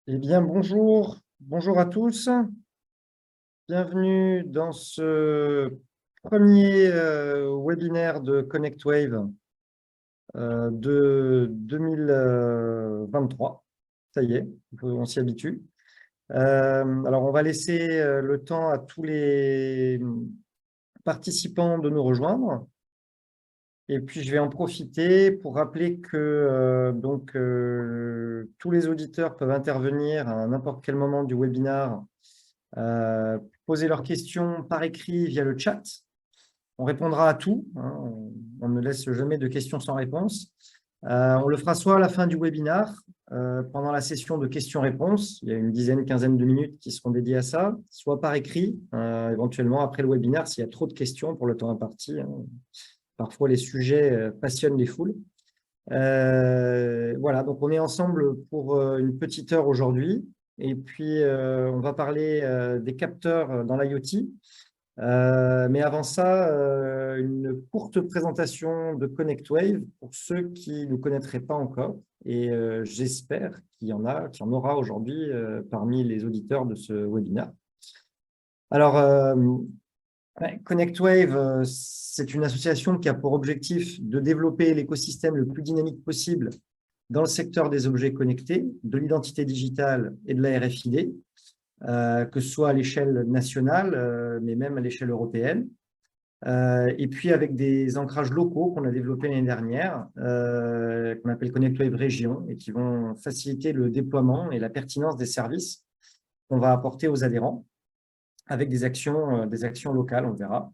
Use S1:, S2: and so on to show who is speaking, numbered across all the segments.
S1: Eh bien, bonjour à tous. Bienvenue dans ce premier webinaire de ConnectWave de 2023. Ça y est, on s'y habitue. Alors, on va laisser le temps à tous les participants de nous rejoindre. Et puis, je vais en profiter pour rappeler que tous les auditeurs peuvent intervenir à n'importe quel moment du webinaire, poser leurs questions par écrit via le chat. On répondra à tout, hein, on ne laisse jamais de questions sans réponse. On le fera soit à la fin du webinaire, pendant la session de questions-réponses, il y a une dizaine, quinzaine de minutes qui seront dédiées à ça, soit par écrit, éventuellement après le webinaire s'il y a trop de questions pour le temps imparti, hein. Parfois, les sujets passionnent les foules. Voilà, donc on est ensemble pour une petite heure aujourd'hui. Et puis, on va parler des capteurs dans l'IoT. Mais avant ça, une courte présentation de ConnectWave pour ceux qui ne nous connaîtraient pas encore. Et j'espère qu'il y en aura aujourd'hui parmi les auditeurs de ce webinaire. Alors, ConnectWave, c'est une association qui a pour objectif de développer l'écosystème le plus dynamique possible dans le secteur des objets connectés, de l'identité digitale et de la RFID, que ce soit à l'échelle nationale, mais même à l'échelle européenne. Et puis avec des ancrages locaux qu'on a développés l'année dernière, qu'on appelle ConnectWave Région, et qui vont faciliter le déploiement et la pertinence des services qu'on va apporter aux adhérents, avec des actions locales, on verra.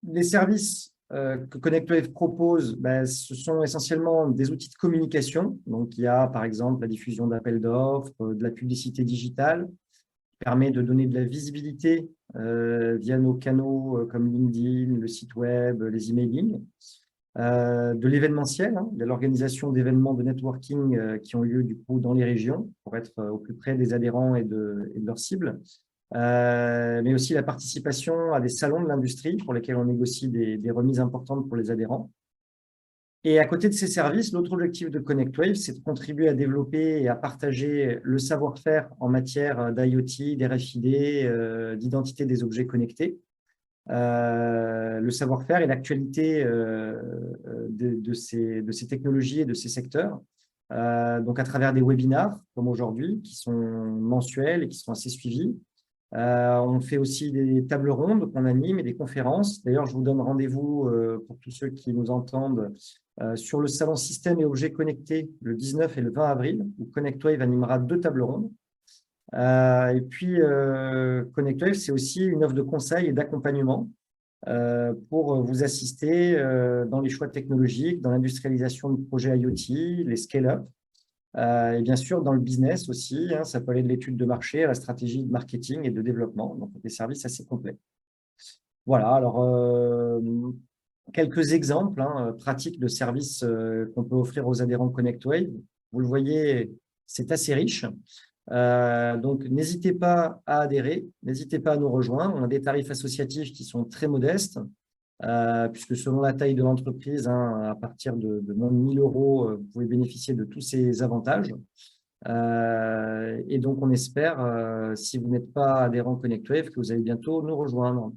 S1: Les services que ConnectWave propose, ce sont essentiellement des outils de communication. Donc, il y a par exemple la diffusion d'appels d'offres, de la publicité digitale, qui permet de donner de la visibilité via nos canaux comme LinkedIn, le site web, les emailing. De l'événementiel, hein, de l'organisation d'événements de networking qui ont lieu du coup dans les régions pour être au plus près des adhérents et de leurs cibles. Mais aussi la participation à des salons de l'industrie pour lesquels on négocie des remises importantes pour les adhérents. Et à côté de ces services, l'autre objectif de ConnectWave, c'est de contribuer à développer et à partager le savoir-faire en matière d'IoT, d'RFID, d'identité des objets connectés, le savoir-faire et l'actualité de ces technologies et de ces secteurs. Donc à travers des webinars comme aujourd'hui, qui sont mensuels et qui sont assez suivis. On fait aussi des tables rondes qu'on anime et des conférences. D'ailleurs, je vous donne rendez-vous pour tous ceux qui nous entendent sur le salon Systèmes et Objets Connectés le 19 et le 20 avril, où ConnectWave animera 2 tables rondes. Et puis, ConnectWave, c'est aussi une offre de conseil et d'accompagnement pour vous assister dans les choix technologiques, dans l'industrialisation de projets IoT, les scale-up, et bien sûr dans le business aussi, hein, ça peut aller de l'étude de marché à la stratégie de marketing et de développement, donc des services assez complets. Voilà, alors quelques exemples pratiques de services qu'on peut offrir aux adhérents ConnectWave. Vous le voyez, c'est assez riche. Donc, n'hésitez pas à adhérer, n'hésitez pas à nous rejoindre. On a des tarifs associatifs qui sont très modestes, puisque selon la taille de l'entreprise, à partir de moins de 1 000 €, vous pouvez bénéficier de tous ces avantages. Et donc, on espère, si vous n'êtes pas adhérent ConnectWave, que vous allez bientôt nous rejoindre.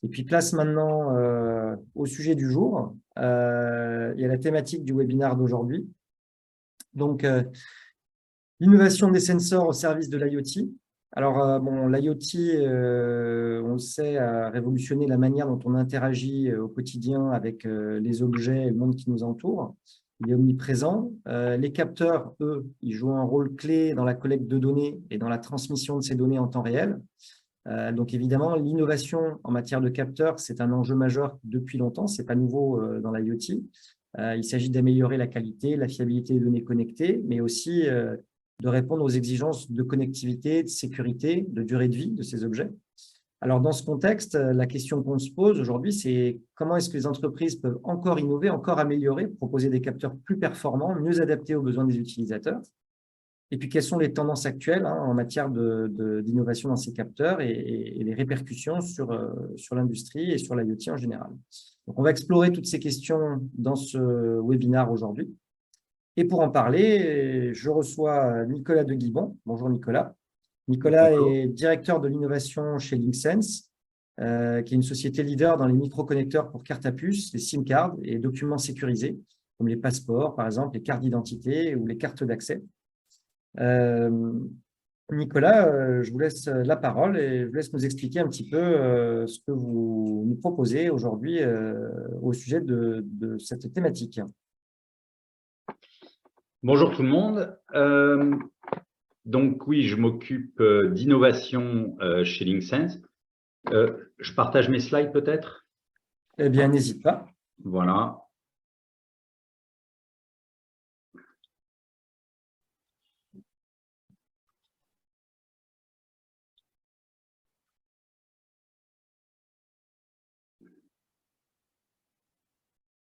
S1: Et puis, place maintenant au sujet du jour. Il y a la thématique du webinaire d'aujourd'hui. Donc, l'innovation des sensors au service de l'IoT. Alors, l'IoT, on le sait, a révolutionné la manière dont on interagit au quotidien avec les objets et le monde qui nous entoure. Il est omniprésent. Les capteurs, eux, ils jouent un rôle clé dans la collecte de données et dans la transmission de ces données en temps réel. Donc, évidemment, l'innovation en matière de capteurs, c'est un enjeu majeur depuis longtemps. Ce n'est pas nouveau dans l'IoT. Il s'agit d'améliorer la qualité, la fiabilité des données connectées, mais aussi de répondre aux exigences de connectivité, de sécurité, de durée de vie de ces objets. Alors, dans ce contexte, la question qu'on se pose aujourd'hui, c'est comment est-ce que les entreprises peuvent encore innover, encore améliorer, proposer des capteurs plus performants, mieux adaptés aux besoins des utilisateurs. Et puis, quelles sont les tendances actuelles en matière d'innovation dans ces capteurs et les répercussions sur l'industrie et sur l'IoT en général. Donc, on va explorer toutes ces questions dans ce webinaire aujourd'hui. Et pour en parler, je reçois Nicolas de Guibon. Bonjour Nicolas. Nicolas
S2: Bonjour.
S1: est directeur de l'innovation chez Linksense, qui est une société leader dans les microconnecteurs pour cartes à puce, les SIM cards et documents sécurisés, comme les passeports, par exemple, les cartes d'identité ou les cartes d'accès. Nicolas, je vous laisse la parole et je vous laisse nous expliquer un petit peu ce que vous nous proposez aujourd'hui au sujet de cette thématique.
S2: Bonjour tout le monde. Donc oui, je m'occupe d'innovation chez Linksense. Je partage mes slides peut-être?
S1: Eh bien, n'hésite pas.
S2: Voilà.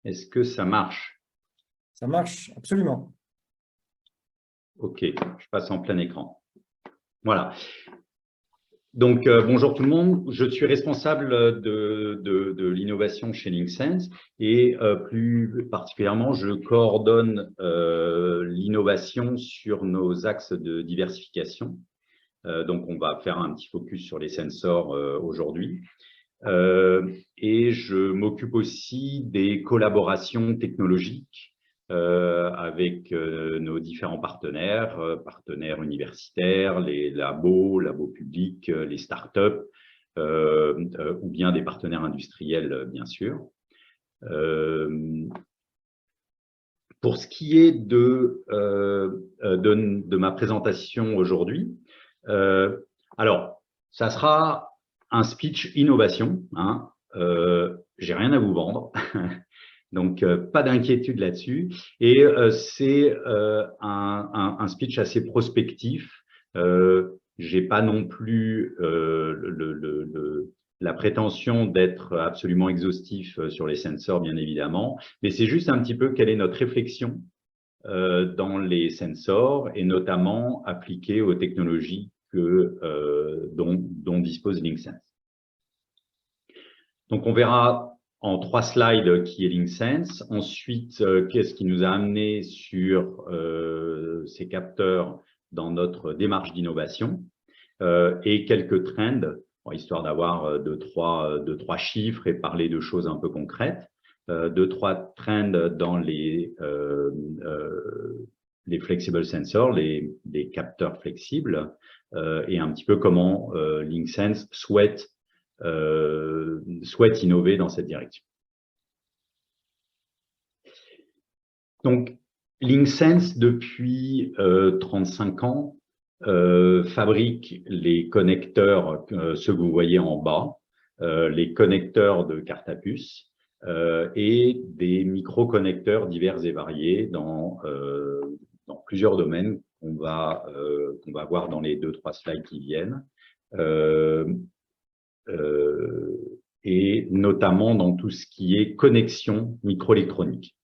S2: Est-ce que ça marche?
S1: Ça marche, absolument.
S2: Ok, je passe en plein écran. Voilà. Donc, bonjour tout le monde. Je suis responsable de l'innovation chez Linksense et plus particulièrement, je coordonne l'innovation sur nos axes de diversification. Donc, on va faire un petit focus sur les sensors aujourd'hui. Et je m'occupe aussi des collaborations technologiques avec nos différents partenaires, partenaires universitaires, les labos publics, les startups, ou bien des partenaires industriels, bien sûr. Pour ce qui est de ma présentation aujourd'hui, alors, ça sera un speech innovation. Hein, j'ai rien à vous vendre, donc pas d'inquiétude là-dessus. Et c'est un speech assez prospectif. J'ai pas non plus la prétention d'être absolument exhaustif sur les sensors, bien évidemment, mais c'est juste un petit peu quelle est notre réflexion dans les sensors et notamment appliquée aux technologies dont dispose Linksense. Donc, on verra en 3 slides qui est Linksense. Ensuite, qu'est-ce qui nous a amené sur ces capteurs dans notre démarche d'innovation et quelques trends, histoire d'avoir deux, trois chiffres et parler de choses un peu concrètes. 2-3 trends dans les flexible sensors, les capteurs flexibles, et un petit peu comment Linksense souhaite innover dans cette direction. Donc, Linksense, depuis 35 ans, fabrique les connecteurs, ceux que vous voyez en bas, les connecteurs de carte à puce, et des micro-connecteurs divers et variés dans plusieurs domaines qu'on va voir dans les 2-3 slides qui viennent, et notamment dans tout ce qui est connexion microélectronique.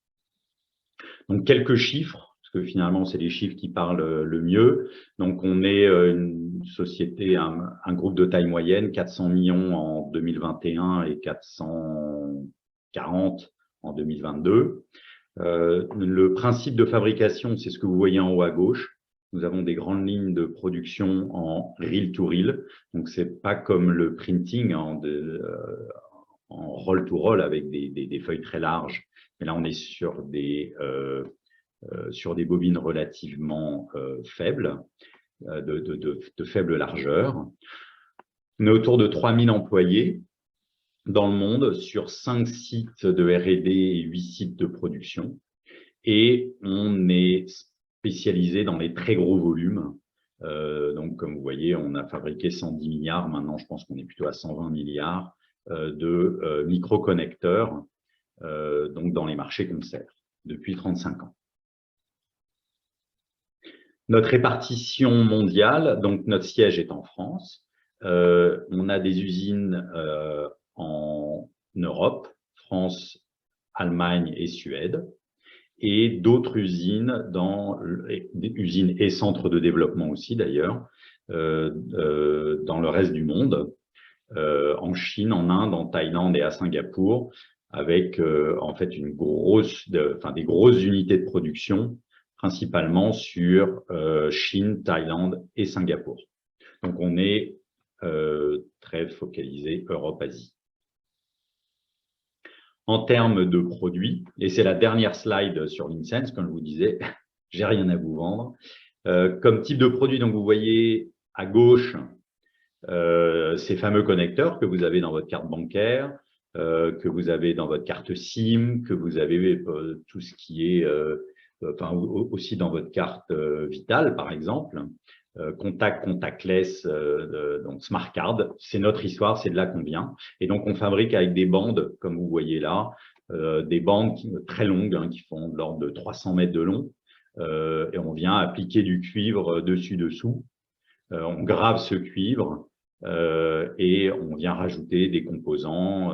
S2: Donc, quelques chiffres, parce que finalement, c'est les chiffres qui parlent le mieux. Donc, on est une société, un groupe de taille moyenne, 400 millions en 2021 et 440 en 2022. Le principe de fabrication, c'est ce que vous voyez en haut à gauche. Nous avons des grandes lignes de production en reel-to-reel. Donc, c'est pas comme le printing en roll-to-roll avec des feuilles très larges. Mais là, on est sur des bobines relativement faibles, de faible largeur. On est autour de 3000 employés dans le monde sur 5 sites de R&D et 8 sites de production. Et on est spécialisé dans les très gros volumes. Donc, comme vous voyez, on a fabriqué 110 milliards. Maintenant, je pense qu'on est plutôt à 120 milliards de microconnecteurs, donc dans les marchés qu'on sert depuis 35 ans. Notre répartition mondiale, donc notre siège est en France. On a des usines en Europe, France, Allemagne et Suède, et d'autres usines usines et centres de développement aussi d'ailleurs, dans le reste du monde, en Chine, en Inde, en Thaïlande et à Singapour, avec en fait des grosses unités de production, principalement sur Chine, Thaïlande et Singapour. Donc, on est très focalisé Europe-Asie. En termes de produits, et c'est la dernière slide sur Linksense, comme je vous disais, j'ai rien à vous vendre. Comme type de produit, donc vous voyez à gauche ces fameux connecteurs que vous avez dans votre carte bancaire, que vous avez dans votre carte SIM, que vous avez tout ce qui est, enfin aussi dans votre carte Vitale, par exemple. Contact, contactless, donc smart card, c'est notre histoire, c'est de là qu'on vient. Et donc, on fabrique avec des bandes, comme vous voyez là, des bandes très longues, hein, qui font de l'ordre de 300 mètres de long. Et on vient appliquer du cuivre dessus-dessous. On grave ce cuivre et on vient rajouter des composants,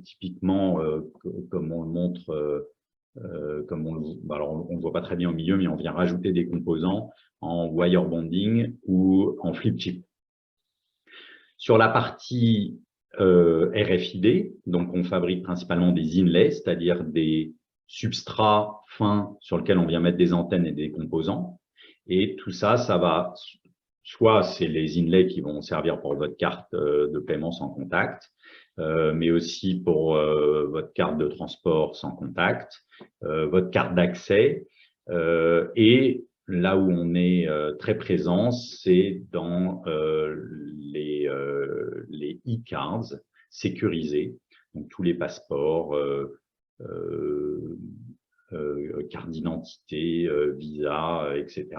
S2: typiquement, comme on le montre, alors on ne voit pas très bien au milieu, mais on vient rajouter des composants en wire bonding ou en flip chip. Sur la partie RFID, donc on fabrique principalement des inlays, c'est-à-dire des substrats fins sur lesquels on vient mettre des antennes et des composants. Et tout ça, ça va, soit c'est les inlays qui vont servir pour votre carte de paiement sans contact, mais aussi pour votre carte de transport sans contact, votre carte d'accès, et là où on est très présent, c'est dans les e-cards sécurisés, donc tous les passeports, carte d'identité, visa, etc.,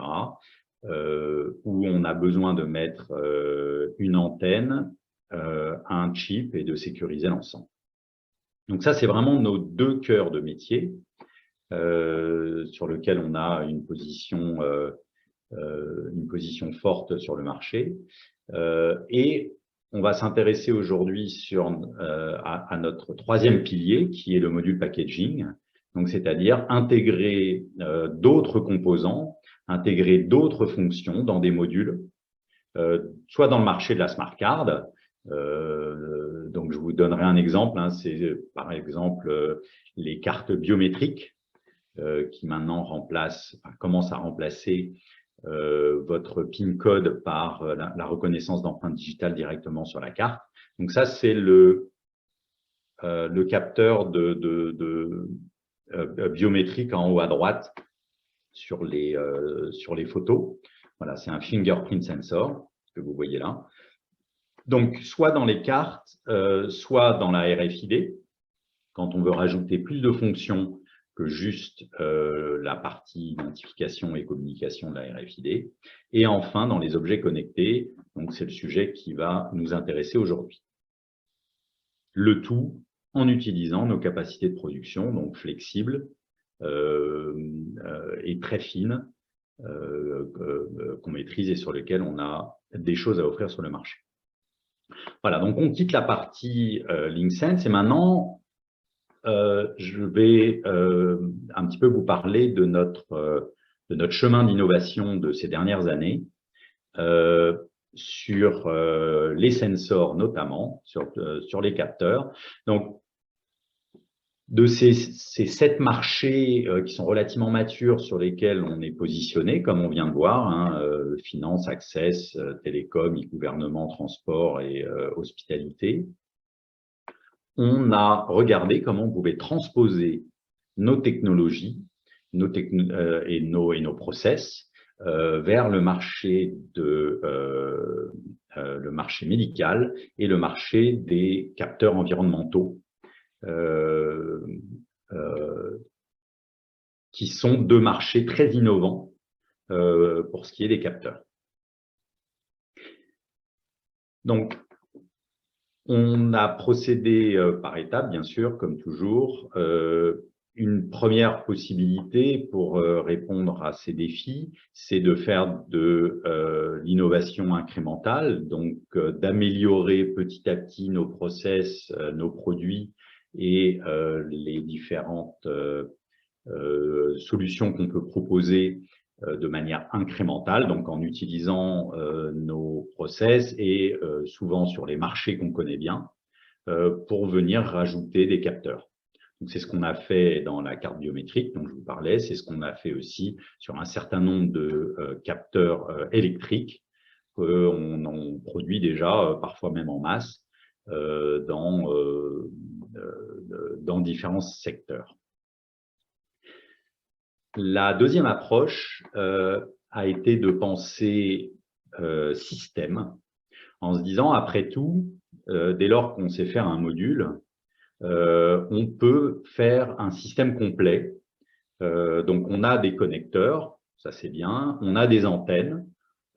S2: où on a besoin de mettre une antenne, un chip et de sécuriser l'ensemble. Donc ça, c'est vraiment nos deux cœurs de métier sur lequel on a une position forte sur le marché. Et on va s'intéresser aujourd'hui à notre troisième pilier, qui est le module packaging. Donc, c'est-à-dire intégrer d'autres composants, intégrer d'autres fonctions dans des modules, soit dans le marché de la smart card. Donc, je vous donnerai un exemple, hein, c'est par exemple les cartes biométriques qui maintenant commencent à remplacer votre PIN code par la reconnaissance d'empreintes digitales directement sur la carte. Donc ça, c'est le capteur biométrique en haut à droite sur les photos. Voilà, c'est un fingerprint sensor que vous voyez là. Donc, soit dans les cartes, soit dans la RFID, quand on veut rajouter plus de fonctions que juste la partie identification et communication de la RFID. Et enfin, dans les objets connectés, donc c'est le sujet qui va nous intéresser aujourd'hui. Le tout en utilisant nos capacités de production, donc flexibles et très fines, qu'on maîtrise et sur lesquelles on a des choses à offrir sur le marché. Voilà, donc on quitte la partie Linksense et maintenant, je vais un petit peu vous parler de notre chemin d'innovation de ces dernières années sur les sensors notamment, sur les capteurs. Donc, de ces 7 marchés qui sont relativement matures sur lesquels on est positionné, comme on vient de voir, hein, finance, access, télécom, e-gouvernement, transport et hospitalité, on a regardé comment on pouvait transposer nos technologies et nos process vers le marché le marché médical et le marché des capteurs environnementaux, qui sont 2 marchés très innovants pour ce qui est des capteurs. Donc, on a procédé par étapes, bien sûr, comme toujours. Une première possibilité pour répondre à ces défis, c'est de faire de l'innovation incrémentale, donc d'améliorer petit à petit nos process, nos produits et les différentes solutions qu'on peut proposer de manière incrémentale, donc en utilisant nos process et souvent sur les marchés qu'on connaît bien, pour venir rajouter des capteurs. c'est ce qu'on a fait dans la carte biométrique dont je vous parlais, c'est ce qu'on a fait aussi sur un certain nombre de capteurs électriques qu'on en produit déjà, parfois même en masse, dans différents secteurs. La deuxième approche a été de penser système, en se disant, après tout, dès lors qu'on sait faire un module, on peut faire un système complet. Donc, on a des connecteurs, ça c'est bien, on a des antennes,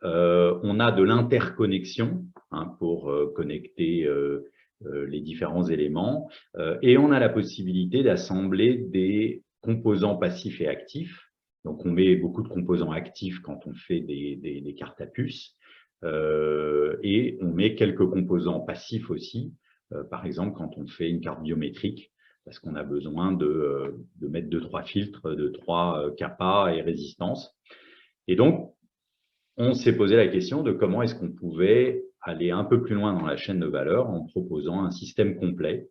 S2: on a de l'interconnexion pour connecter les différents éléments, et on a la possibilité d'assembler des composants passifs et actifs. Donc, on met beaucoup de composants actifs quand on fait des cartes à puce, et on met quelques composants passifs aussi, par exemple quand on fait une carte biométrique, parce qu'on a besoin de mettre 2-3 filtres, de 3 CAPA et résistances. Et donc, on s'est posé la question de comment est-ce qu'on pouvait aller un peu plus loin dans la chaîne de valeur en proposant un système complet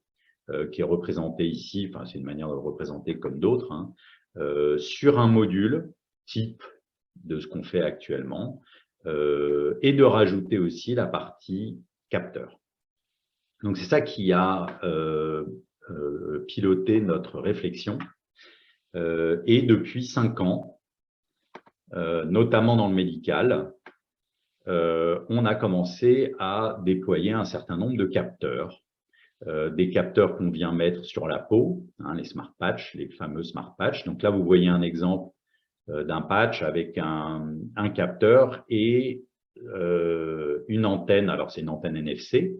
S2: qui est représenté ici, enfin c'est une manière de le représenter comme d'autres, sur un module type de ce qu'on fait actuellement, et de rajouter aussi la partie capteur. Donc c'est ça qui a piloté notre réflexion, et depuis 5 ans, notamment dans le médical, on a commencé à déployer un certain nombre de capteurs, des capteurs qu'on vient mettre sur la peau, les smart patch, les fameux smart patch. Donc là, vous voyez un exemple d'un patch avec un capteur et une antenne. Alors, c'est une antenne NFC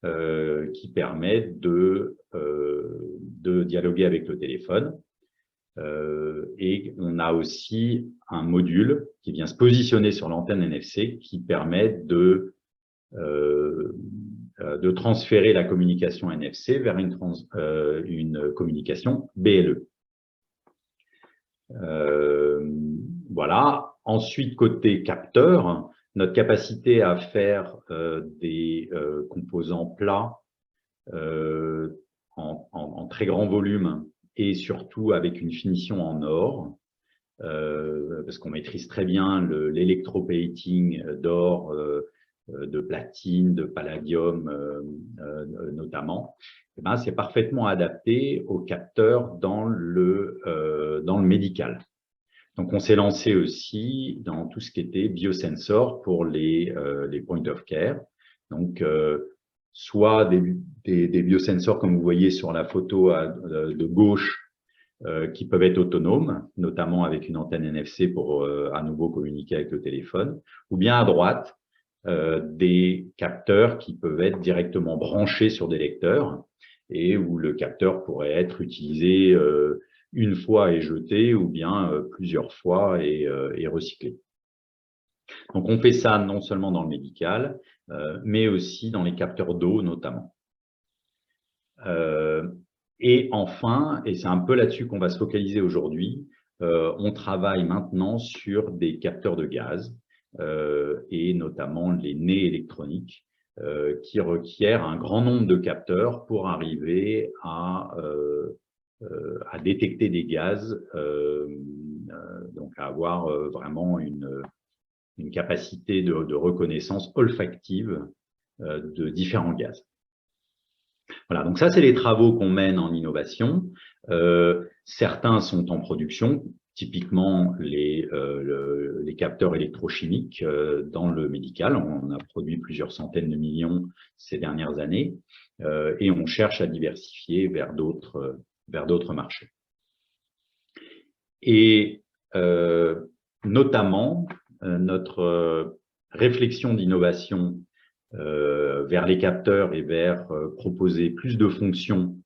S2: qui permet de dialoguer avec le téléphone. Et on a aussi un module qui vient se positionner sur l'antenne NFC qui permet de transférer la communication NFC vers une communication BLE. Voilà. Ensuite, côté capteur, notre capacité à faire des composants plats en très grand volume et surtout avec une finition en or, parce qu'on maîtrise très bien l'électroplating d'or, de platine, de palladium notamment, c'est parfaitement adapté aux capteurs dans le médical. Donc, on s'est lancé aussi dans tout ce qui était biosensor pour les point of care. Donc, soit des biosensors comme vous voyez sur la photo de gauche, qui peuvent être autonomes, notamment avec une antenne NFC pour à nouveau communiquer avec le téléphone, ou bien à droite, des capteurs qui peuvent être directement branchés sur des lecteurs et où le capteur pourrait être utilisé une fois et jeté, ou bien plusieurs fois et recyclé. Donc, on fait ça non seulement dans le médical, mais aussi dans les capteurs d'eau notamment. Et enfin, et c'est un peu là-dessus qu'on va se focaliser aujourd'hui, on travaille maintenant sur des capteurs de gaz, et notamment les nez électroniques, qui requièrent un grand nombre de capteurs pour arriver à détecter des gaz, donc à avoir vraiment une capacité de reconnaissance olfactive de différents gaz. Voilà, donc ça, c'est les travaux qu'on mène en innovation. Certains sont en production, typiquement les capteurs électrochimiques dans le médical. On a produit plusieurs centaines de millions ces dernières années, et on cherche à diversifier vers d'autres marchés. Et notamment, notre réflexion d'innovation vers les capteurs et vers proposer plus de fonctions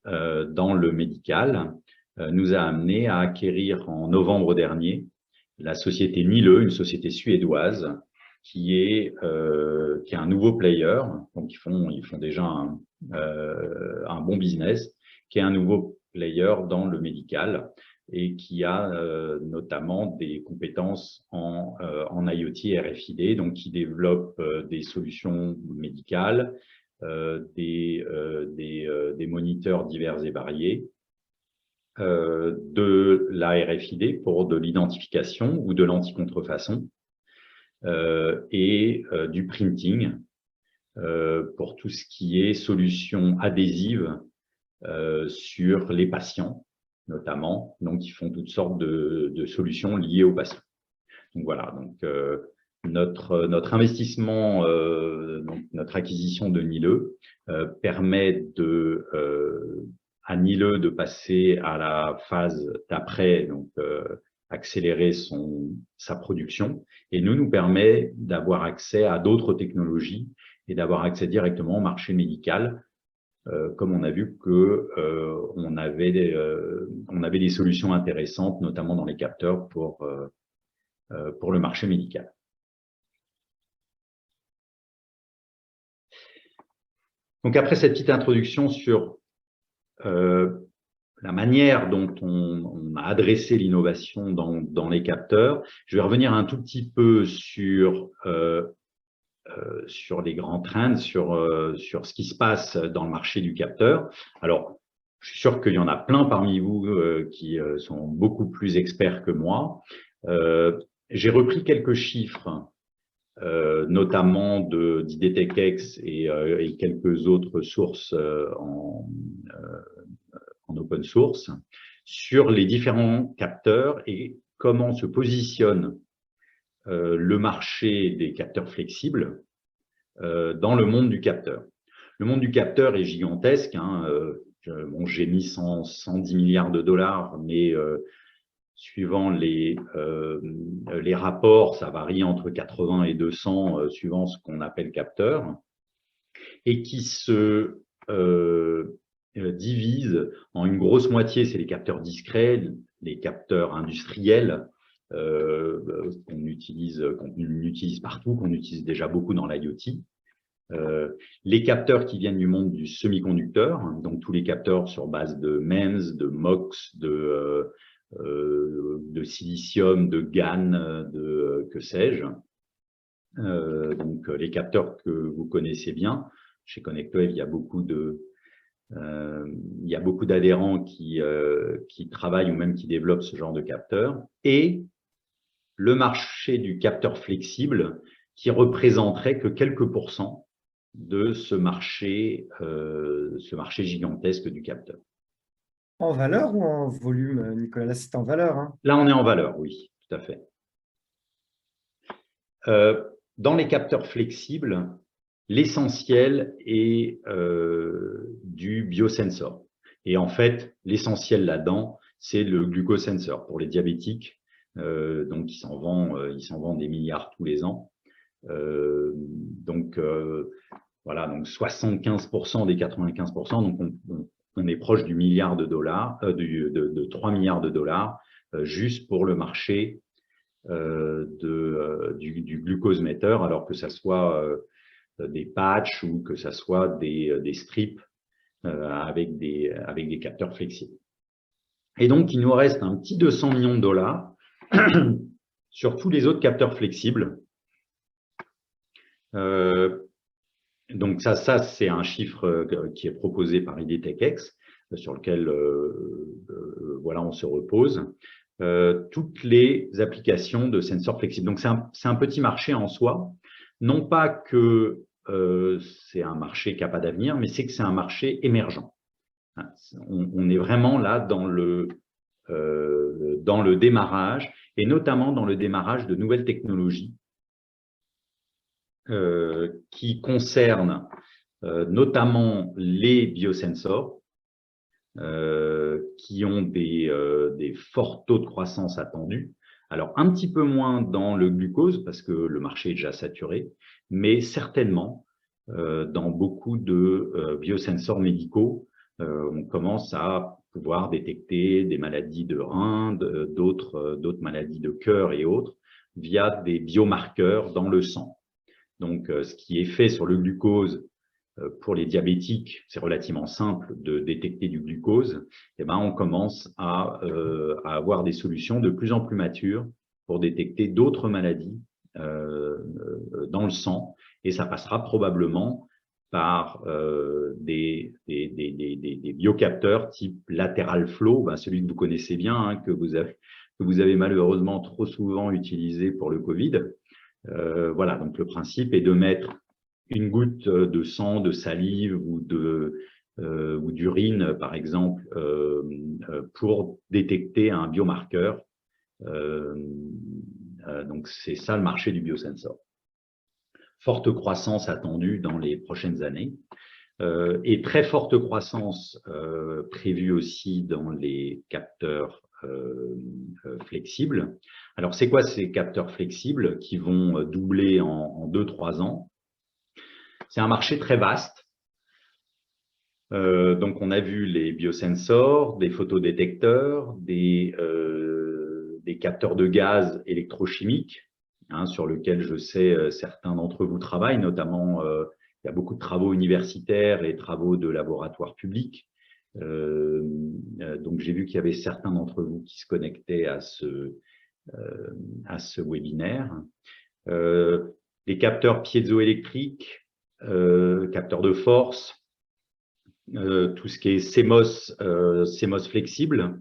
S2: dans le médical nous a amené à acquérir en novembre dernier la société Nile, une société suédoise qui est un nouveau player. Donc ils font déjà un bon business, qui est un nouveau player dans le médical et qui a notamment des compétences en IoT et RFID, donc qui développe des solutions médicales des moniteurs divers et variés, de la RFID pour de l'identification ou de l'anti-contrefaçon, et du printing pour tout ce qui est solutions adhésives sur les patients, notamment, donc qui font toutes sortes de solutions liées aux patients. Donc voilà, donc notre investissement, donc notre acquisition de Nile permet à Nile de passer à la phase d'après, donc accélérer sa production, et nous permet d'avoir accès à d'autres technologies et d'avoir accès directement au marché médical, comme on a vu que on avait des solutions intéressantes, notamment dans les capteurs pour le marché médical. Donc après cette petite introduction sur la manière dont on a adressé l'innovation dans les capteurs, je vais revenir un tout petit peu sur les grands trends, sur ce qui se passe dans le marché du capteur. Alors, je suis sûr qu'il y en a plein parmi vous qui sont beaucoup plus experts que moi. J'ai repris quelques chiffres, notamment d'IDTechEx et quelques autres sources en open source, sur les différents capteurs et comment se positionne le marché des capteurs flexibles dans le monde du capteur. Le monde du capteur est gigantesque, hein, bon, j'ai mis 110 milliards de dollars, mais suivant les rapports, ça varie entre 80 et 200 suivant ce qu'on appelle capteur, et qui se divise en une grosse moitié, c'est les capteurs discrets, les capteurs industriels, qu'on utilise partout, qu'on utilise déjà beaucoup dans l'IoT. Les capteurs qui viennent du monde du semi-conducteur, donc tous les capteurs sur base de MEMS, de MOX, de silicium, de GaN, que sais-je. Donc les capteurs que vous connaissez bien. Chez ConnectWave, il y a beaucoup d'adhérents qui travaillent ou même qui développent ce genre de capteurs. Et le marché du capteur flexible qui représenterait que quelques pourcents de ce marché gigantesque du capteur.
S1: En valeur ou en volume, Nicolas? Là, c'est en valeur. Hein.
S2: Là, on est en valeur, oui, tout à fait. Dans les capteurs flexibles, l'essentiel est du biosensor. Et en fait, l'essentiel là-dedans, c'est le glucosensor pour les diabétiques. Donc, il s'en vend des milliards tous les ans. Voilà, donc 75% des 95%, donc on est proche du milliard de dollars, de 3 milliards de dollars, juste pour le marché du glucosemètre, alors que ça soit des patchs ou que ça soit des strips avec des capteurs flexibles. Et donc, il nous reste un petit 200 millions de dollars sur tous les autres capteurs flexibles. Donc ça c'est un chiffre qui est proposé par IDTechEx, sur lequel voilà, on se repose. Toutes les applications de sensors flexibles. Donc c'est un petit marché en soi, non pas que c'est un marché qui n'a pas d'avenir, mais c'est que c'est un marché émergent. On est vraiment là dans le démarrage, et notamment dans le démarrage de nouvelles technologies qui concernent notamment les biosensors, qui ont des forts taux de croissance attendus. Alors, un petit peu moins dans le glucose, parce que le marché est déjà saturé, mais certainement dans beaucoup de biosensors médicaux, on commence à pouvoir détecter des maladies de rein, d'autres maladies de cœur et autres, via des biomarqueurs dans le sang. Donc, ce qui est fait sur le glucose pour les diabétiques, c'est relativement simple de détecter du glucose. Et ben, on commence à avoir des solutions de plus en plus matures pour détecter d'autres maladies dans le sang. Et ça passera probablement par des biocapteurs type lateral flow, celui que vous connaissez bien, hein, que vous avez malheureusement trop souvent utilisé pour le Covid. Voilà, donc le principe est de mettre une goutte de sang, de salive ou d'urine, par exemple, pour détecter un biomarqueur. Donc, c'est ça le marché du biosensor. Forte croissance attendue dans les prochaines années et très forte croissance prévue aussi dans les capteurs flexibles. Alors, c'est quoi ces capteurs flexibles qui vont doubler en 2-3 ans? C'est un marché très vaste. Donc, on a vu les biosensors, des photodétecteurs, des capteurs de gaz électrochimiques, hein, sur lesquels je sais certains d'entre vous travaillent, notamment il y a beaucoup de travaux universitaires et travaux de laboratoires publics. Donc, j'ai vu qu'il y avait certains d'entre vous qui se connectaient à ce webinaire. Les capteurs piézoélectriques, capteurs de force, tout ce qui est CMOS flexible,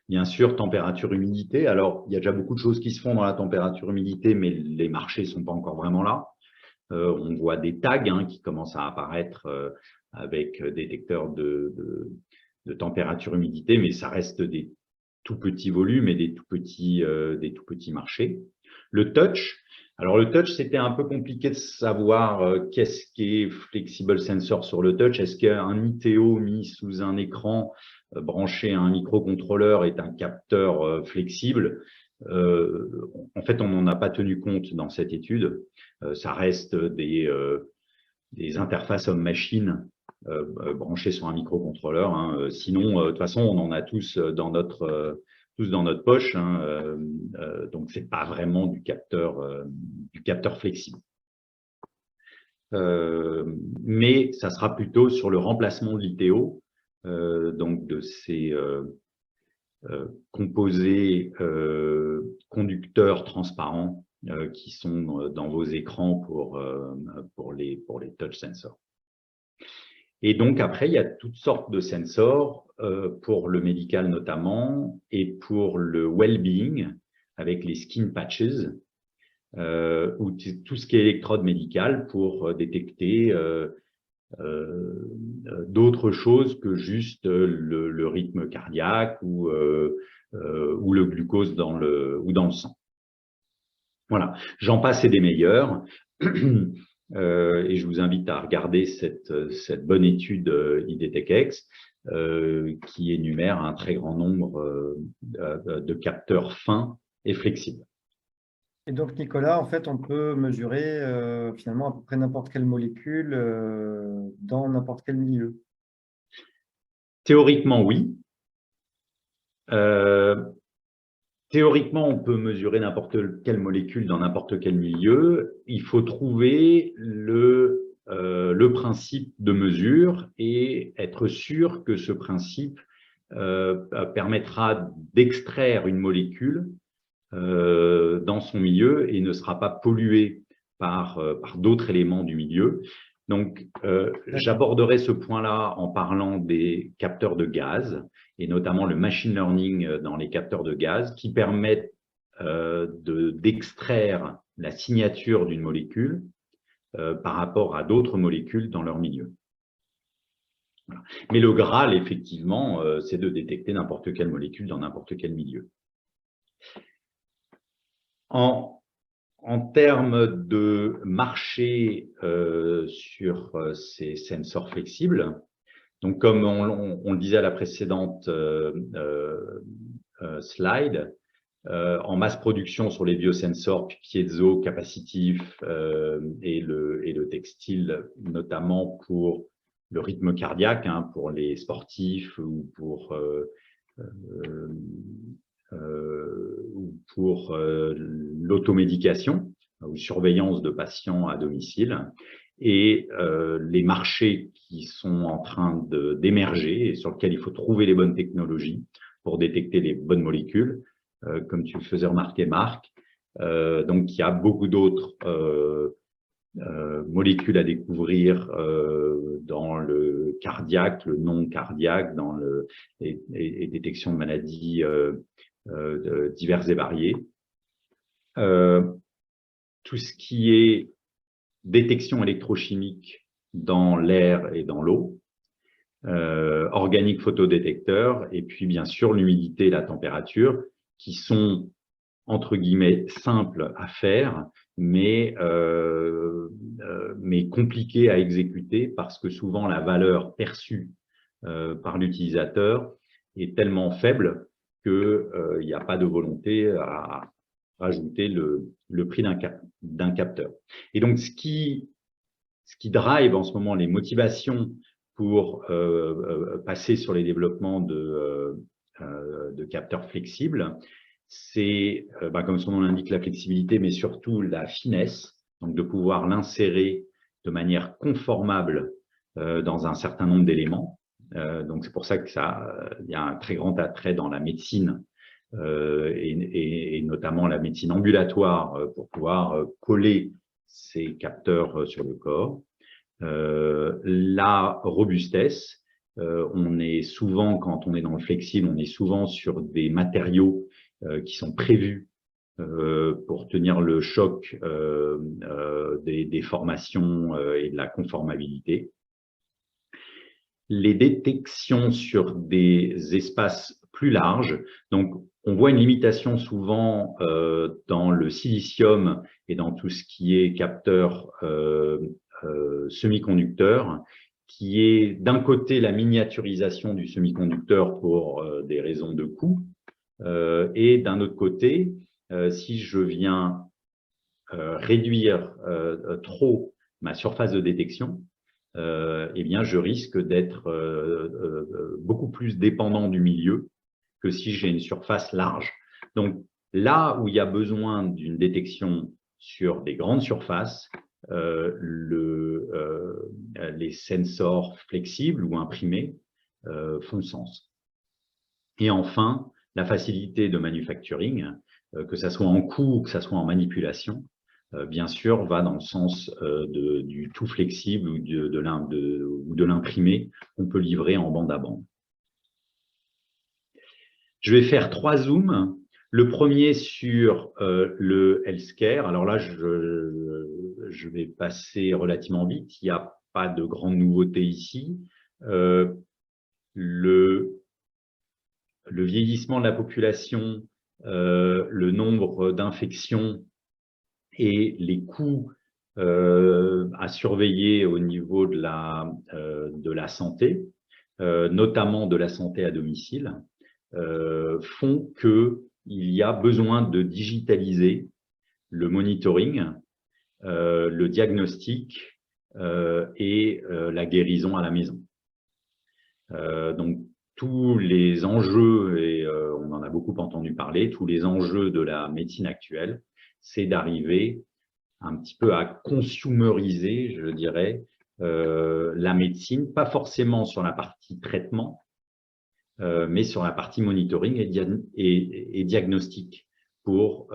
S2: bien sûr, température, humidité. Alors, il y a déjà beaucoup de choses qui se font dans la température, humidité, mais les marchés ne sont pas encore vraiment là. On voit des tags, hein, qui commencent à apparaître avec détecteurs de température, humidité, mais ça reste des tout petits volumes et des tout petits marchés. Le touch. Alors, le touch, c'était un peu compliqué de savoir qu'est-ce qu'est Flexible Sensor sur le touch. Est-ce qu'un ITO mis sous un écran branché à un microcontrôleur est un capteur flexible? En fait, on n'en a pas tenu compte dans cette étude. Ça reste des interfaces homme-machine branchées sur un microcontrôleur, hein. Sinon, de toute façon, on en a tous dans notre poche, hein, donc c'est pas vraiment du capteur flexible. Mais ça sera plutôt sur le remplacement de l'ITO, donc de ces composés conducteurs transparents qui sont dans vos écrans pour les touch sensors. Et donc, après, il y a toutes sortes de sensors pour le médical notamment et pour le well-being avec les skin patches ou tout ce qui est électrode médicale pour détecter d'autres choses que juste le rythme cardiaque ou le glucose dans le sang. Voilà, j'en passe et des meilleurs. Et je vous invite à regarder cette bonne étude IDTechEx qui énumère un très grand nombre de capteurs fins et flexibles.
S1: Et donc, Nicolas, en fait, on peut mesurer finalement à peu près n'importe quelle molécule dans n'importe quel milieu.
S2: Théoriquement, oui. Théoriquement, on peut mesurer n'importe quelle molécule dans n'importe quel milieu. Il faut trouver le principe de mesure et être sûr que ce principe permettra d'extraire une molécule dans son milieu et ne sera pas pollué par d'autres éléments du milieu. Donc, j'aborderai ce point-là en parlant des capteurs de gaz et notamment le machine learning dans les capteurs de gaz qui permettent d'extraire la signature d'une molécule par rapport à d'autres molécules dans leur milieu. Voilà. Mais le Graal, effectivement, c'est de détecter n'importe quelle molécule dans n'importe quel milieu. En termes de marché sur ces sensors flexibles, donc comme on le disait à la précédente slide, en masse production sur les biosensors piezo, capacitifs et le textile, notamment pour le rythme cardiaque, hein, pour les sportifs ou pour l'automédication ou surveillance de patients à domicile, et les marchés qui sont en train d'émerger et sur lesquels il faut trouver les bonnes technologies pour détecter les bonnes molécules, comme tu le faisais remarquer, Marc. Donc, il y a beaucoup d'autres molécules à découvrir dans le cardiaque, le non cardiaque, dans et détection de maladies diverses et variées. Tout ce qui est détection électrochimique dans l'air et dans l'eau, organique photodétecteur, et puis bien sûr l'humidité et la température, qui sont entre guillemets simples à faire, mais compliquées à exécuter parce que souvent la valeur perçue par l'utilisateur est tellement faible qu'il n'y a pas de volonté à rajouter le prix d'un capteur. Et donc, ce qui drive en ce moment les motivations pour passer sur les développements de capteurs flexibles, c'est, comme son nom l'indique, la flexibilité, mais surtout la finesse, donc de pouvoir l'insérer de manière conformable dans un certain nombre d'éléments. Donc, c'est pour ça que il y a un très grand attrait dans la médecine et notamment la médecine ambulatoire pour pouvoir coller ces capteurs sur le corps. La robustesse, on est souvent, quand on est dans le flexible, on est souvent sur des matériaux qui sont prévus pour tenir le choc des formations et de la conformabilité. Les détections sur des espaces plus larges, donc on voit une limitation souvent dans le silicium et dans tout ce qui est capteur semi-conducteur, qui est d'un côté la miniaturisation du semi-conducteur pour des raisons de coût, et d'un autre côté, si je viens réduire trop ma surface de détection, eh bien, je risque d'être beaucoup plus dépendant du milieu que si j'ai une surface large. Donc, là où il y a besoin d'une détection sur des grandes surfaces, les sensors flexibles ou imprimés font sens. Et enfin, la facilité de manufacturing, que ça soit en coût ou que ça soit en manipulation, bien sûr, va dans le sens du tout flexible ou de l'imprimé qu'on peut livrer en bande à bande. Je vais faire 3 zooms. Le premier sur le healthcare. Alors là, je vais passer relativement vite. Il n'y a pas de grande nouveauté ici. Le vieillissement de la population, le nombre d'infections et les coûts à surveiller au niveau de la santé, notamment de la santé à domicile, font qu'il y a besoin de digitaliser le monitoring, le diagnostic et la guérison à la maison. Donc, tous les enjeux, et on en a beaucoup entendu parler, tous les enjeux de la médecine actuelle, c'est d'arriver un petit peu à consumeriser, je dirais, la médecine, pas forcément sur la partie traitement, mais sur la partie monitoring et diagnostic pour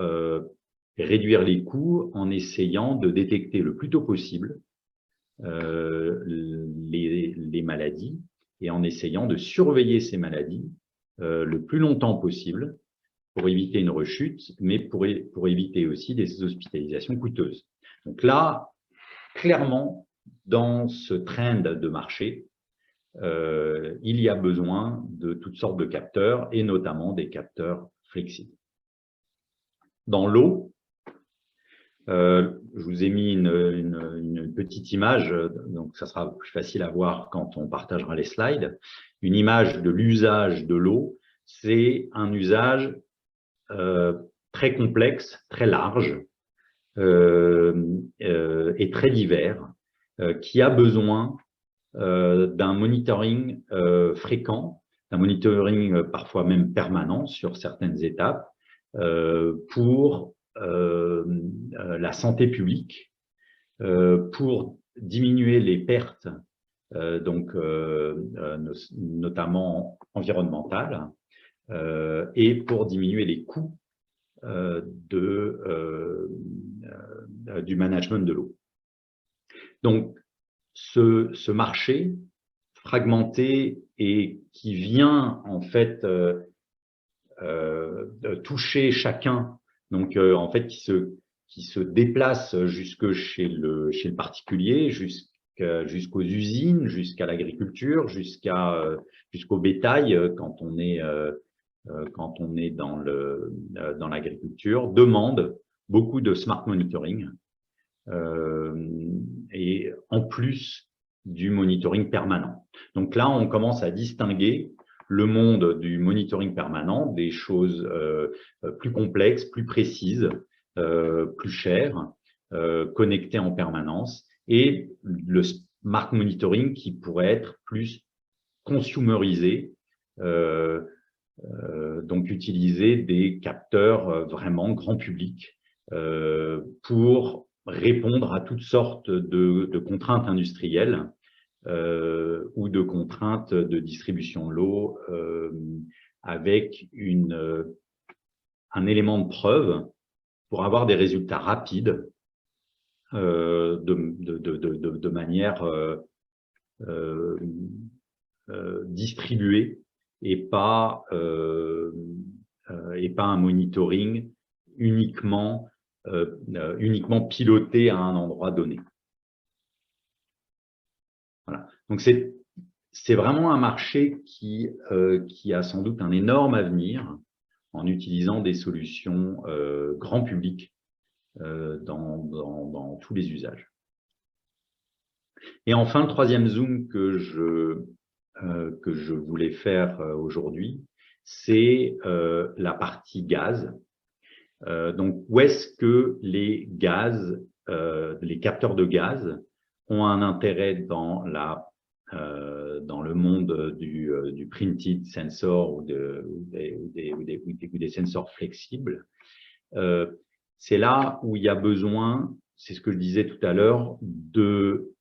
S2: réduire les coûts en essayant de détecter le plus tôt possible les maladies et en essayant de surveiller ces maladies le plus longtemps possible pour éviter une rechute, mais pour éviter aussi des hospitalisations coûteuses. Donc là, clairement, dans ce trend de marché, il y a besoin de toutes sortes de capteurs et notamment des capteurs flexibles. Dans l'eau, je vous ai mis une petite image, donc ça sera plus facile à voir quand on partagera les slides. Une image de l'usage de l'eau, c'est un usage très complexe, très large et très divers, qui a besoin d'un monitoring fréquent, d'un monitoring parfois même permanent sur certaines étapes pour la santé publique, pour diminuer les pertes, notamment environnementales, et pour diminuer les coûts du management de l'eau. Donc, ce marché fragmenté et qui vient en fait toucher chacun, donc en fait qui se déplace jusque chez le particulier, jusqu'aux usines, jusqu'à l'agriculture, jusqu'au bétail quand on est dans l'agriculture, demande beaucoup de smart monitoring et en plus du monitoring permanent. Donc là, on commence à distinguer le monde du monitoring permanent, des choses plus complexes, plus précises, plus chères, connectées en permanence, et le smart monitoring qui pourrait être plus consumérisé, donc utiliser des capteurs vraiment grand public pour répondre à toutes sortes de contraintes industrielles ou de contraintes de distribution de l'eau avec un élément de preuve pour avoir des résultats rapides de manière distribuée et pas un monitoring uniquement piloté à un endroit donné. Voilà. Donc c'est vraiment un marché qui a sans doute un énorme avenir en utilisant des solutions grand public dans tous les usages. Et enfin, le troisième zoom que je voulais faire aujourd'hui, c'est la partie gaz. Donc, où est-ce que les capteurs de gaz ont un intérêt dans le monde du printed sensor ou des sensors flexibles. C'est là où il y a besoin, c'est ce que je disais tout à l'heure, de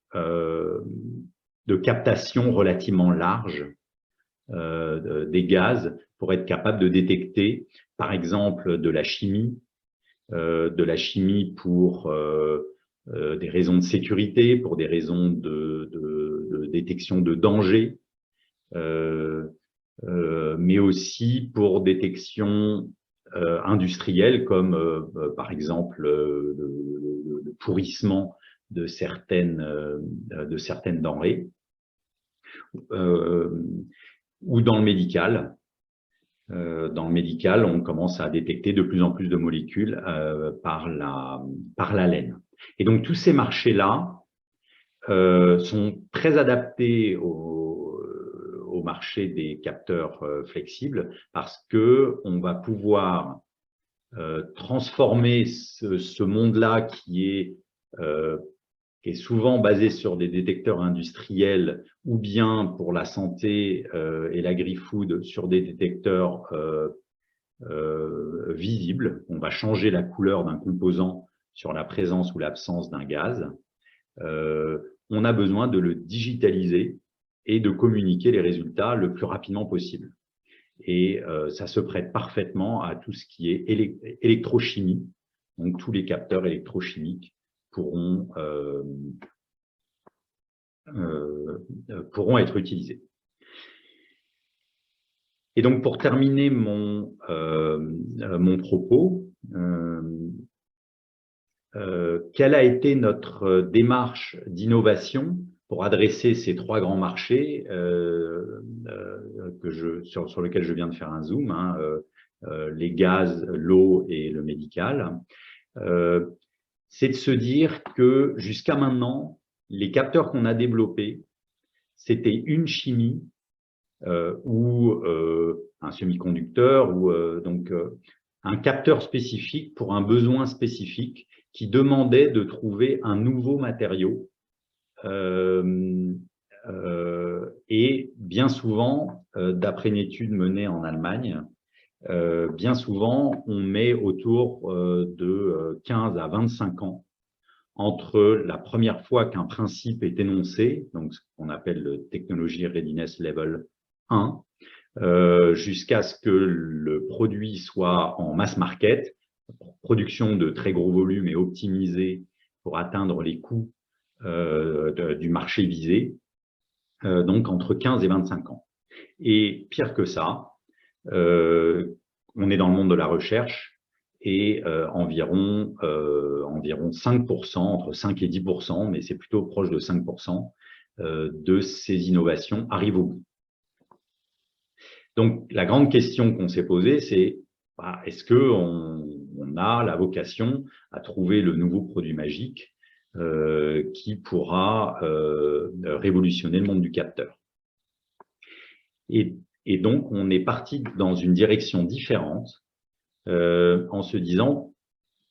S2: captation relativement large des gaz pour être capable de détecter, par exemple, de la chimie pour des raisons de sécurité, pour des raisons de détection de danger, mais aussi pour détection industrielle, comme par exemple le pourrissement de certaines denrées, ou dans le médical. Dans le médical, on commence à détecter de plus en plus de molécules par la laine. Et donc, tous ces marchés-là sont très adaptés au marché des capteurs flexibles parce qu'on va pouvoir transformer ce monde-là qui est souvent basé sur des détecteurs industriels ou bien pour la santé et l'agri-food sur des détecteurs visibles. On va changer la couleur d'un composant sur la présence ou l'absence d'un gaz. On a besoin de le digitaliser et de communiquer les résultats le plus rapidement possible. Et ça se prête parfaitement à tout ce qui est électrochimie. Donc, tous les capteurs électrochimiques pourront être utilisés. Et donc, pour terminer mon propos, quelle a été notre démarche d'innovation pour adresser ces trois grands marchés sur lesquels je viens de faire un zoom, hein, les gaz, l'eau et le médical. C'est de se dire que jusqu'à maintenant, les capteurs qu'on a développés, c'était une chimie ou un semi-conducteur ou donc un capteur spécifique pour un besoin spécifique qui demandait de trouver un nouveau matériau. Et bien souvent, d'après une étude menée en Allemagne, bien souvent, on met autour de 15 à 25 ans entre la première fois qu'un principe est énoncé, donc ce qu'on appelle le Technology Readiness Level 1, jusqu'à ce que le produit soit en mass market, production de très gros volumes et optimisé pour atteindre les coûts du marché visé, donc entre 15 et 25 ans. Et pire que ça, on est dans le monde de la recherche et environ 5%, entre 5 et 10%, mais c'est plutôt proche de 5%, de ces innovations arrivent au bout. Donc, la grande question qu'on s'est posée, c'est est-ce qu'on a la vocation à trouver le nouveau produit magique qui pourra révolutionner le monde du capteur? Et donc, on est parti dans une direction différente en se disant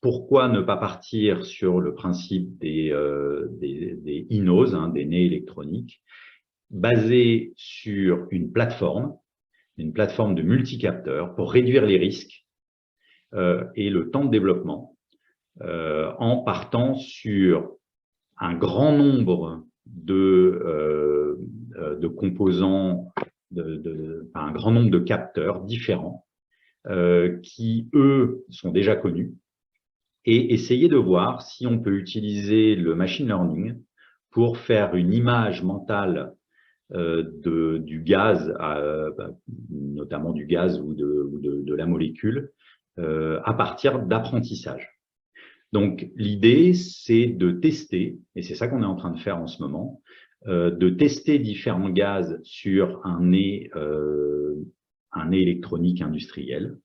S2: pourquoi ne pas partir sur le principe des INOS, des nez électroniques, basés sur une plateforme de multicapteurs pour réduire les risques et le temps de développement en partant sur un grand nombre de composants, un grand nombre de capteurs différents qui, eux, sont déjà connus, et essayer de voir si on peut utiliser le machine learning pour faire une image mentale du gaz, notamment du gaz ou de la molécule, à partir d'apprentissage. Donc, l'idée, c'est de tester, et c'est ça qu'on est en train de faire en ce moment, de tester différents gaz sur un nez électronique industriel,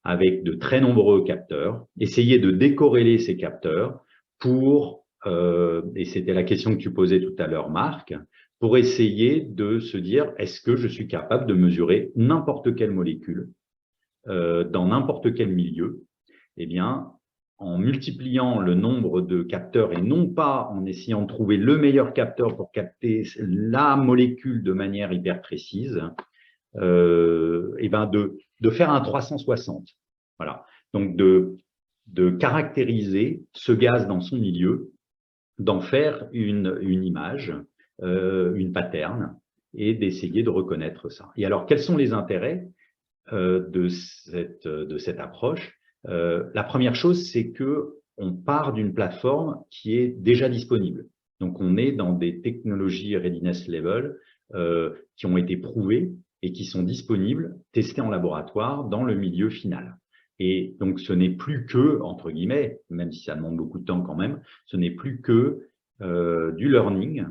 S2: avec de très nombreux capteurs, essayer de décorréler ces capteurs pour, et c'était la question que tu posais tout à l'heure, Marc, pour essayer de se dire, est-ce que je suis capable de mesurer n'importe quelle molécule dans n'importe quel milieu? Eh bien, en multipliant le nombre de capteurs et non pas en essayant de trouver le meilleur capteur pour capter la molécule de manière hyper précise, et ben de faire un 360. Voilà. Donc, de caractériser ce gaz dans son milieu, d'en faire une image, une pattern, et d'essayer de reconnaître ça. Et alors, quels sont les intérêts de cette approche? La première chose, c'est qu'on part d'une plateforme qui est déjà disponible. Donc, on est dans des technologies readiness level qui ont été prouvées et qui sont disponibles, testées en laboratoire dans le milieu final. Et donc, ce n'est plus que, entre guillemets, même si ça demande beaucoup de temps quand même, ce n'est plus que du learning,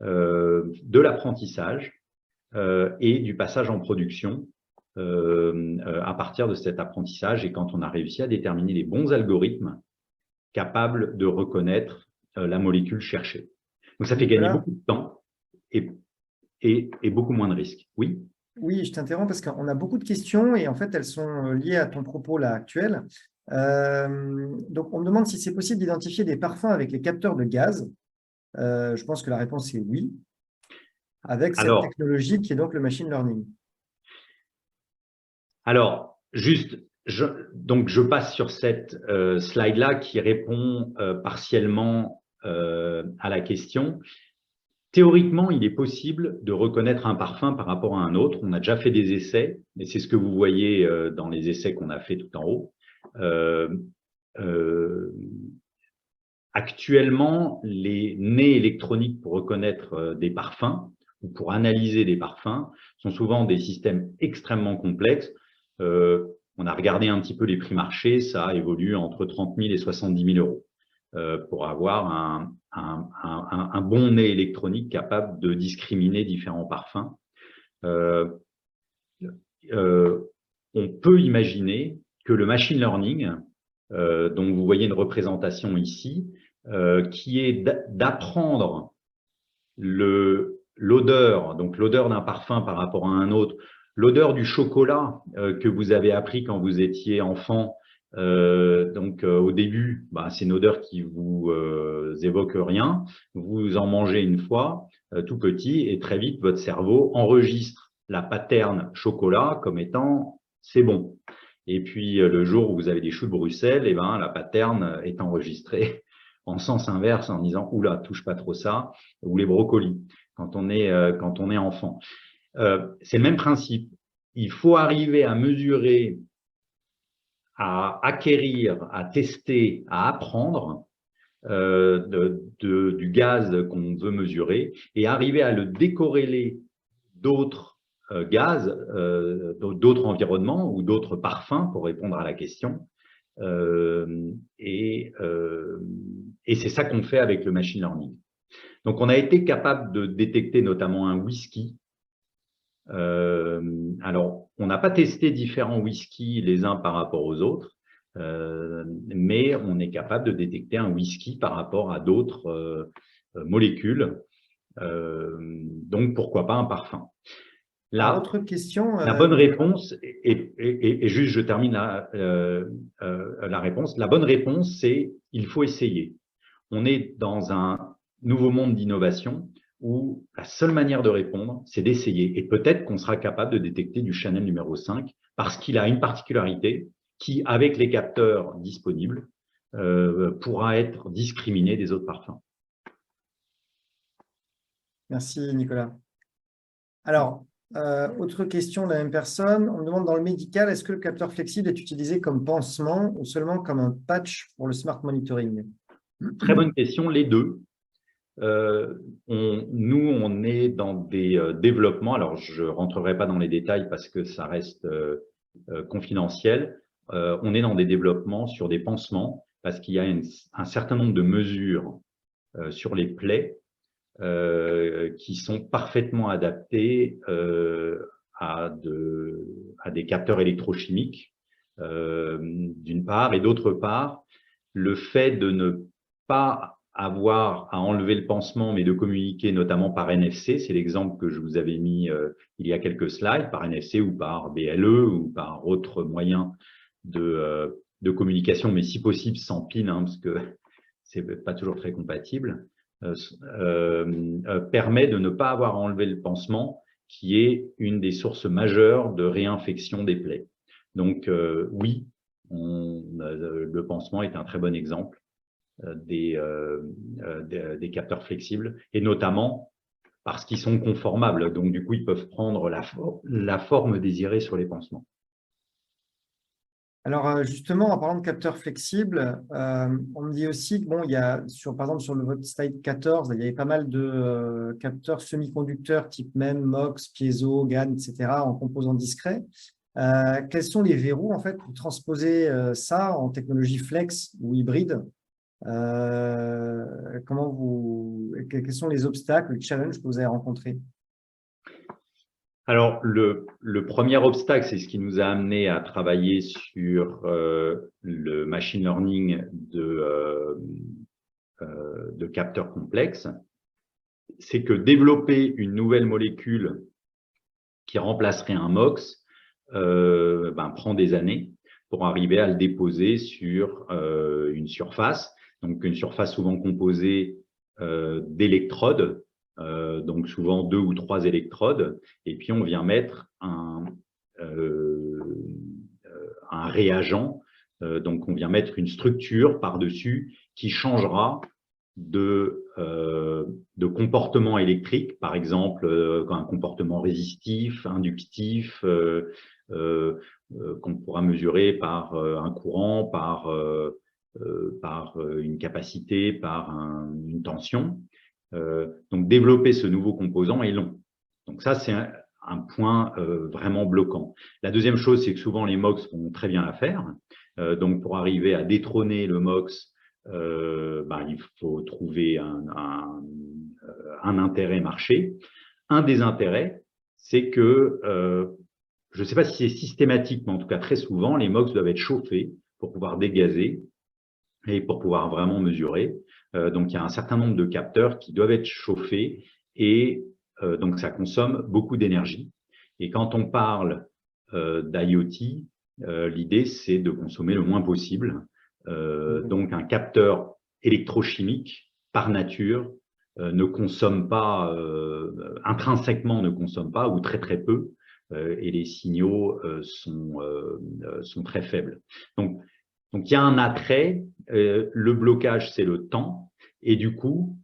S2: de l'apprentissage et du passage en production à partir de cet apprentissage et quand on a réussi à déterminer les bons algorithmes capables de reconnaître la molécule cherchée. Donc, ça fait gagner beaucoup de temps et beaucoup moins de risques. Oui?
S1: Oui, je t'interromps parce qu'on a beaucoup de questions et en fait, elles sont liées à ton propos là actuel. Donc, on me demande si c'est possible d'identifier des parfums avec les capteurs de gaz. Je pense que la réponse est oui, avec cette technologie qui est donc le machine learning.
S2: Alors, juste, donc je passe sur cette slide-là qui répond partiellement à la question. Théoriquement, il est possible de reconnaître un parfum par rapport à un autre. On a déjà fait des essais, et c'est ce que vous voyez dans les essais qu'on a fait tout en haut. Actuellement, les nez électroniques pour reconnaître des parfums ou pour analyser des parfums sont souvent des systèmes extrêmement complexes. On a regardé un petit peu les prix marché, ça évolue entre 30 000 et 70 000 euros pour avoir un bon nez électronique capable de discriminer différents parfums. On peut imaginer que le machine learning, dont vous voyez une représentation ici, qui est d'apprendre l'odeur, donc l'odeur d'un parfum par rapport à un autre, l'odeur du chocolat que vous avez appris quand vous étiez enfant. Au début, c'est une odeur qui vous évoque rien. Vous en mangez une fois, tout petit, et très vite, votre cerveau enregistre la pattern chocolat comme étant « c'est bon ». Et puis, le jour où vous avez des choux de Bruxelles, et la pattern est enregistrée en sens inverse en disant « oula, touche pas trop ça », ou les brocolis, quand on est enfant. C'est le même principe. Il faut arriver à mesurer, à acquérir, à tester, à apprendre du gaz qu'on veut mesurer et arriver à le décorréler d'autres gaz, d'autres environnements ou d'autres parfums, pour répondre à la question. Et c'est ça qu'on fait avec le machine learning. Donc, on a été capable de détecter notamment un whisky. Alors, on n'a pas testé différents whiskies les uns par rapport aux autres, mais on est capable de détecter un whisky par rapport à d'autres molécules. Donc, pourquoi pas un parfum? Là,
S1: autre question.
S2: La bonne réponse, et juste je termine la réponse, la bonne réponse, c'est il faut essayer. On est dans un nouveau monde d'innovation où la seule manière de répondre, c'est d'essayer. Et peut-être qu'on sera capable de détecter du Chanel numéro 5 parce qu'il a une particularité qui, avec les capteurs disponibles, pourra être discriminé des autres parfums.
S1: Merci, Nicolas. Alors, autre question de la même personne. On me demande dans le médical, est-ce que le capteur flexible est utilisé comme pansement ou seulement comme un patch pour le smart monitoring?
S2: Très bonne question, les deux. Nous, on est dans des développements, alors je ne rentrerai pas dans les détails parce que ça reste confidentiel. On est dans des développements sur des pansements parce qu'il y a un certain nombre de mesures sur les plaies qui sont parfaitement adaptées à des capteurs électrochimiques, d'une part, et d'autre part, le fait de ne pas avoir à enlever le pansement, mais de communiquer notamment par NFC, c'est l'exemple que je vous avais mis il y a quelques slides, par NFC ou par BLE ou par autre moyen de communication, mais si possible sans pin, hein, parce que c'est pas toujours très compatible, permet de ne pas avoir à enlever le pansement, qui est une des sources majeures de réinfection des plaies. Donc oui, le pansement est un très bon exemple des capteurs flexibles, et notamment parce qu'ils sont conformables. Donc, du coup, ils peuvent prendre la forme désirée sur les pansements.
S1: Alors, justement, en parlant de capteurs flexibles, on me dit aussi que, bon, il y a, par exemple, sur votre slide 14, il y avait pas mal de capteurs semi-conducteurs type MEMS, MOX, piezo, GaN, etc., en composants discrets. Quels sont les verrous, en fait, pour transposer ça en technologie flex ou hybride? Quels sont les obstacles, les challenges que vous avez rencontrés?
S2: Alors, le premier obstacle, c'est ce qui nous a amené à travailler sur le machine learning de capteurs complexes. C'est que développer une nouvelle molécule qui remplacerait un MOX prend des années pour arriver à le déposer sur une surface. Donc, une surface souvent composée d'électrodes, donc souvent 2 ou 3 électrodes, et puis on vient mettre un réagent, donc on vient mettre une structure par-dessus qui changera de comportement électrique, par exemple un comportement résistif, inductif, qu'on pourra mesurer par un courant, par une capacité, par une tension. Donc, développer ce nouveau composant est long. Donc, ça, c'est un point vraiment bloquant. La deuxième chose, c'est que souvent, les MOX font très bien l'affaire. Donc, pour arriver à détrôner le MOX, il faut trouver un intérêt marché. Un des intérêts, c'est que, je ne sais pas si c'est systématique, mais en tout cas très souvent, les MOX doivent être chauffés pour pouvoir dégazer et pour pouvoir vraiment mesurer. Donc, il y a un certain nombre de capteurs qui doivent être chauffés et donc ça consomme beaucoup d'énergie. Et quand on parle d'IoT, l'idée, c'est de consommer le moins possible. Donc, un capteur électrochimique, par nature, ne consomme pas, intrinsèquement ne consomme pas, ou très très peu, et les signaux sont très faibles. Donc, il y a un attrait, le blocage, c'est le temps, et du coup,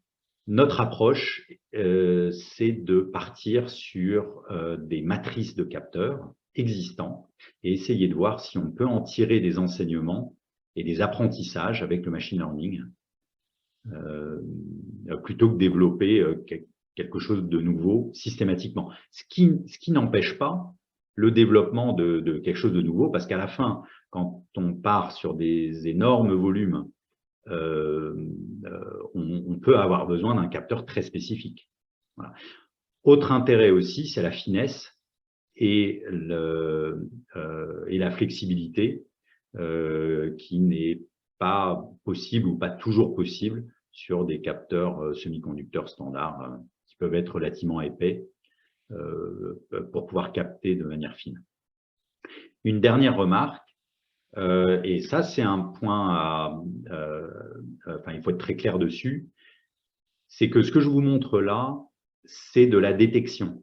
S2: notre approche, c'est de partir sur des matrices de capteurs existants et essayer de voir si on peut en tirer des enseignements et des apprentissages avec le machine learning plutôt que développer quelque chose de nouveau systématiquement. Ce qui n'empêche pas le développement de quelque chose de nouveau, parce qu'à la fin, quand on part sur des énormes volumes, on peut avoir besoin d'un capteur très spécifique. Voilà. Autre intérêt aussi, c'est la finesse et la flexibilité qui n'est pas possible ou pas toujours possible sur des capteurs semi-conducteurs standards qui peuvent être relativement épais pour pouvoir capter de manière fine. Une dernière remarque, et ça c'est un point il faut être très clair dessus, c'est que ce que je vous montre là, c'est de la détection.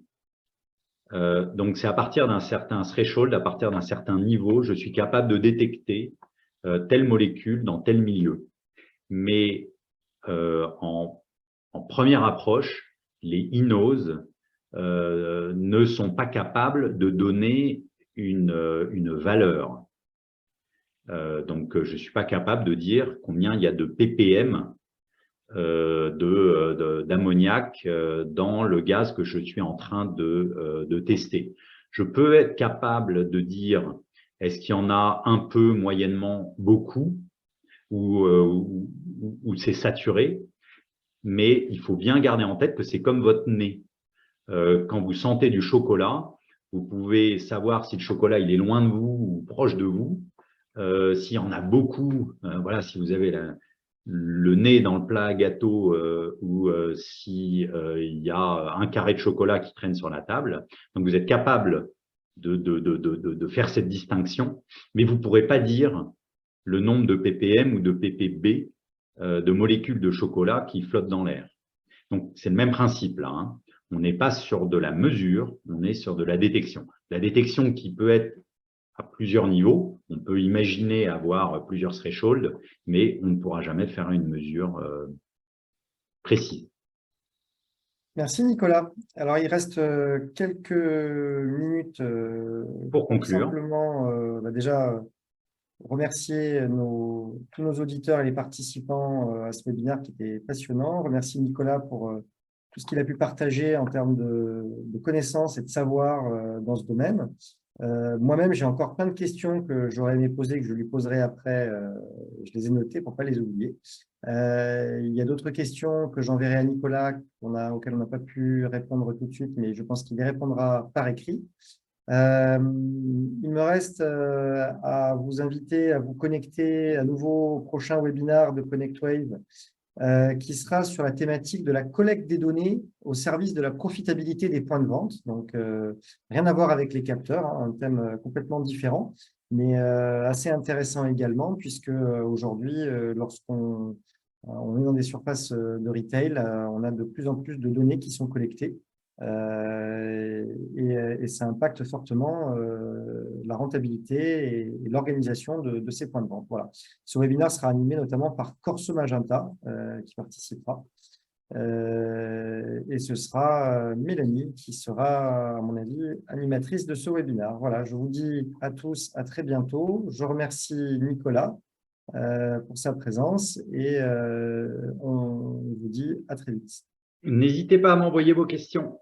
S2: Donc c'est à partir d'un certain threshold, à partir d'un certain niveau, je suis capable de détecter telle molécule dans tel milieu. Mais en première approche, les inos ne sont pas capables de donner une valeur. Donc, je ne suis pas capable de dire combien il y a de ppm d'ammoniac dans le gaz que je suis en train de tester. Je peux être capable de dire est-ce qu'il y en a un peu, moyennement, beaucoup, ou c'est saturé, mais il faut bien garder en tête que c'est comme votre nez. Quand vous sentez du chocolat, vous pouvez savoir si le chocolat il est loin de vous ou proche de vous. S'il y en a beaucoup, voilà, si vous avez le nez dans le plat à gâteau ou si il y a un carré de chocolat qui traîne sur la table. Donc, vous êtes capable de faire cette distinction, mais vous ne pourrez pas dire le nombre de ppm ou de ppb de molécules de chocolat qui flottent dans l'air. Donc, c'est le même principe là. Hein. On n'est pas sur de la mesure, on est sur de la détection. La détection qui peut être à plusieurs niveaux. On peut imaginer avoir plusieurs thresholds, mais on ne pourra jamais faire une mesure précise.
S1: Merci Nicolas. Alors il reste quelques minutes
S2: pour conclure.
S1: Simplement déjà remercier tous nos auditeurs et les participants à ce webinaire qui était passionnant. Remercier Nicolas pour tout ce qu'il a pu partager en termes de connaissances et de savoir dans ce domaine. Moi-même, j'ai encore plein de questions que j'aurais aimé poser, que je lui poserai après. Je les ai notées pour ne pas les oublier. Il y a d'autres questions que j'enverrai à Nicolas auxquelles on n'a pas pu répondre tout de suite, mais je pense qu'il y répondra par écrit. Il me reste à vous inviter à vous connecter à nouveau au prochain webinaire de ConnectWave qui sera sur la thématique de la collecte des données au service de la profitabilité des points de vente. Donc, rien à voir avec les capteurs, hein, un thème complètement différent, mais assez intéressant également, puisque aujourd'hui, lorsqu'on est dans des surfaces de retail, on a de plus en plus de données qui sont collectées. Et ça impacte fortement la rentabilité et l'organisation de ces points de vente. Voilà. Ce webinaire sera animé notamment par Corso Magenta qui participera. Et ce sera Mélanie qui sera, à mon avis, animatrice de ce webinaire. Voilà, je vous dis à tous à très bientôt. Je remercie Nicolas pour sa présence et on vous dit à très vite.
S2: N'hésitez pas à m'envoyer vos questions.